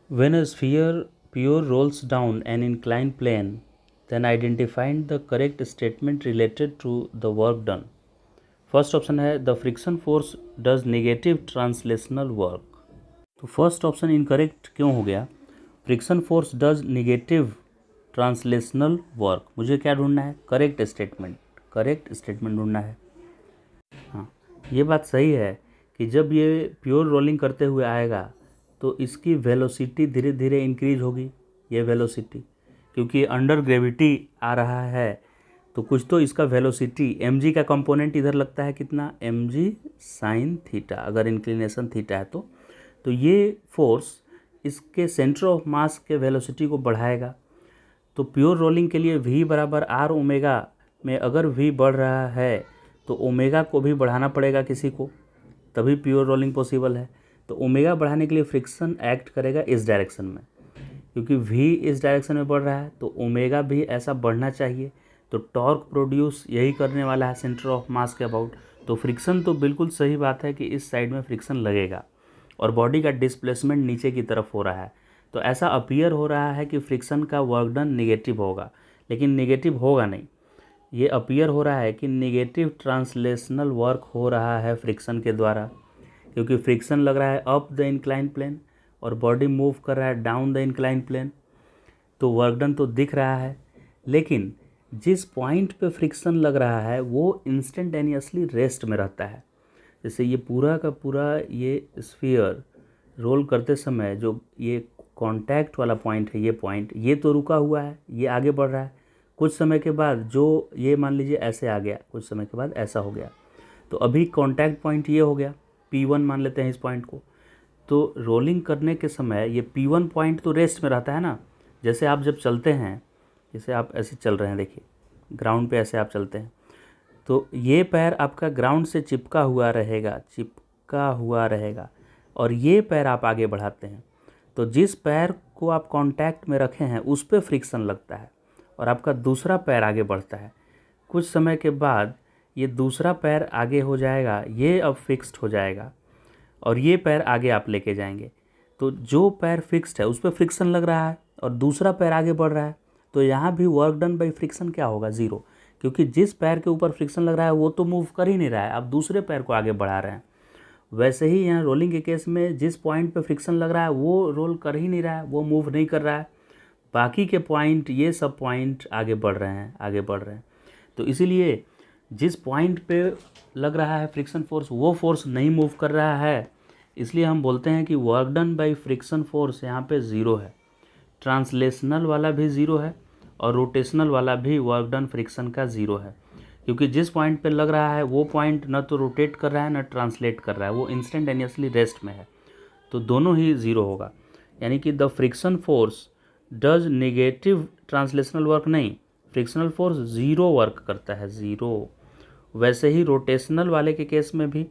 When a sphere pure rolls down an inclined plane, then identified the correct statement related to the work done. First option है the friction force does negative translational work. तो first option incorrect क्यों हो गया? Friction force does negative translational work. मुझे क्या ढूंढना है? Correct statement ढूंढना है। हाँ, ये बात सही है कि जब ये प्योर रोलिंग करते हुए आएगा तो इसकी वेलोसिटी धीरे धीरे इंक्रीज होगी, ये वेलोसिटी, क्योंकि अंडर ग्रेविटी आ रहा है तो कुछ तो इसका वेलोसिटी mg का कंपोनेंट इधर लगता है कितना, mg साइन थीटा, अगर इंक्लिनेशन थीटा है तो ये फोर्स इसके सेंटर ऑफ मास के वेलोसिटी को बढ़ाएगा। तो प्योर रोलिंग के लिए v बराबर आर ओमेगा में अगर v बढ़ रहा है तो ओमेगा को भी बढ़ाना पड़ेगा किसी को, तभी प्योर रोलिंग पॉसिबल है। तो ओमेगा बढ़ाने के लिए फ्रिक्शन एक्ट करेगा इस डायरेक्शन में, क्योंकि v इस डायरेक्शन में बढ़ रहा है तो ओमेगा भी ऐसा बढ़ना चाहिए। तो टॉर्क प्रोड्यूस यही करने वाला है सेंटर ऑफ मास के अबाउट। तो फ्रिक्शन तो बिल्कुल सही बात है कि इस साइड में फ्रिक्शन लगेगा और बॉडी का डिस्प्लेसमेंट नीचे की तरफ हो रहा है। तो ऐसा अपीयर हो रहा है कि फ्रिक्शन का वर्क डन निगेटिव होगा, लेकिन निगेटिव होगा नहीं। ये अपीयर हो रहा है कि निगेटिव ट्रांसलेशनल वर्क हो रहा है फ्रिक्शन के द्वारा, क्योंकि फ्रिक्शन लग रहा है अप द इंक्लाइन प्लेन और बॉडी मूव कर रहा है डाउन द इंक्लाइन प्लेन। तो वर्क डन तो दिख रहा है, लेकिन जिस पॉइंट पे फ्रिक्शन लग रहा है वो इंस्टेंटेनियसली रेस्ट में रहता है। जैसे ये पूरा का पूरा ये स्फीयर रोल करते समय जो ये कांटेक्ट वाला पॉइंट है, ये पॉइंट ये तो रुका हुआ है, ये आगे बढ़ रहा है। कुछ समय के बाद जो ये मान लीजिए ऐसे आ गया, कुछ समय के बाद ऐसा हो गया, तो अभी कांटेक्ट पॉइंट ये हो गया, P1 मान लेते हैं इस पॉइंट को। तो रोलिंग करने के समय ये P1 पॉइंट तो रेस्ट में रहता है ना। जैसे आप जब चलते हैं, जैसे आप ऐसे चल रहे हैं, देखिए ग्राउंड पे ऐसे आप चलते हैं तो ये पैर आपका ग्राउंड से चिपका हुआ रहेगा और ये पैर आप आगे बढ़ाते हैं तो जिस पैर को आप कांटेक्ट में रखे हैं उस पर फ्रिक्शन लगता है और आपका दूसरा पैर आगे बढ़ता है। कुछ समय के बाद ये दूसरा पैर आगे हो जाएगा, ये अब फिक्स्ड हो जाएगा और ये पैर आगे आप लेके जाएंगे। तो जो पैर फिक्स्ड है उस पर फ्रिक्शन लग रहा है और दूसरा पैर आगे बढ़ रहा है, तो यहाँ भी वर्क डन बाई फ्रिक्शन क्या होगा? ज़ीरो, क्योंकि जिस पैर के ऊपर फ्रिक्शन लग रहा है वो तो मूव कर ही नहीं रहा है, आप दूसरे पैर को आगे बढ़ा रहे हैं। वैसे ही यहाँ रोलिंग के केस में जिस पॉइंट पे फ्रिक्शन लग रहा है वो रोल कर ही नहीं रहा है, वो मूव नहीं कर रहा है, बाकी के पॉइंट ये सब पॉइंट आगे बढ़ रहे हैं। तो इसीलिए जिस पॉइंट पे लग रहा है फ्रिक्शन फोर्स वो फोर्स नहीं मूव कर रहा है, इसलिए हम बोलते हैं कि work done by friction force यहाँ पे ज़ीरो है। ट्रांसलेशनल वाला भी ज़ीरो है और रोटेशनल वाला भी वर्क डन फ्रिक्शन का ज़ीरो है, क्योंकि जिस पॉइंट पे लग रहा है वो पॉइंट न तो रोटेट कर रहा है न ट्रांसलेट कर रहा है, वो इंस्टेंटेनियसली रेस्ट में है, तो दोनों ही ज़ीरो होगा। यानी कि the friction force does negative translational work नहीं, फ्रिक्शनल फोर्स ज़ीरो वर्क करता है, ज़ीरो। वैसे ही रोटेशनल वाले के केस में भी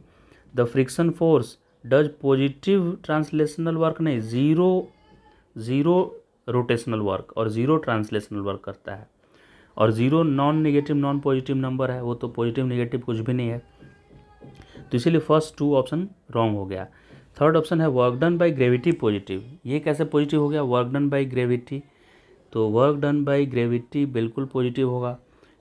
the friction force does positive translational work नहीं, ज़ीरो रोटेशनल वर्क और ज़ीरो ट्रांसलेशनल वर्क करता है। और zero non negative non positive number है, वो तो पॉजिटिव नेगेटिव कुछ भी नहीं है। तो इसीलिए फर्स्ट टू ऑप्शन रॉन्ग हो गया। थर्ड ऑप्शन है work done by gravity positive. ये कैसे पॉजिटिव हो गया? वर्क डन बाई ग्रेविटी, तो वर्क डन बाई ग्रेविटी बिल्कुल पॉजिटिव होगा,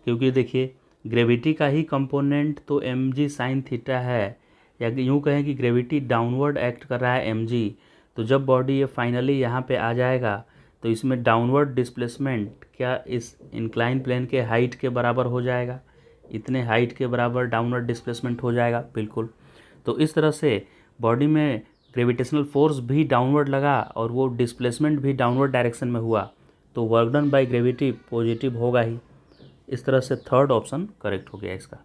क्योंकि देखिए ग्रेविटी का ही कंपोनेंट तो mg साइन थीटा है, या यूँ कहें कि ग्रेविटी डाउनवर्ड एक्ट कर रहा है mg। तो जब बॉडी ये फाइनली यहाँ पे आ जाएगा तो इसमें डाउनवर्ड डिस्प्लेसमेंट क्या इस इंक्लाइन प्लेन के हाइट के बराबर हो जाएगा? इतने हाइट के बराबर डाउनवर्ड डिस्प्लेसमेंट हो जाएगा, बिल्कुल। तो इस तरह से बॉडी में ग्रेविटेशनल फोर्स भी डाउनवर्ड लगा और वो डिस्प्लेसमेंट भी डाउनवर्ड डायरेक्शन में हुआ, तो work done by gravity positive होगा ही। इस तरह से थर्ड ऑप्शन करेक्ट हो गया इसका।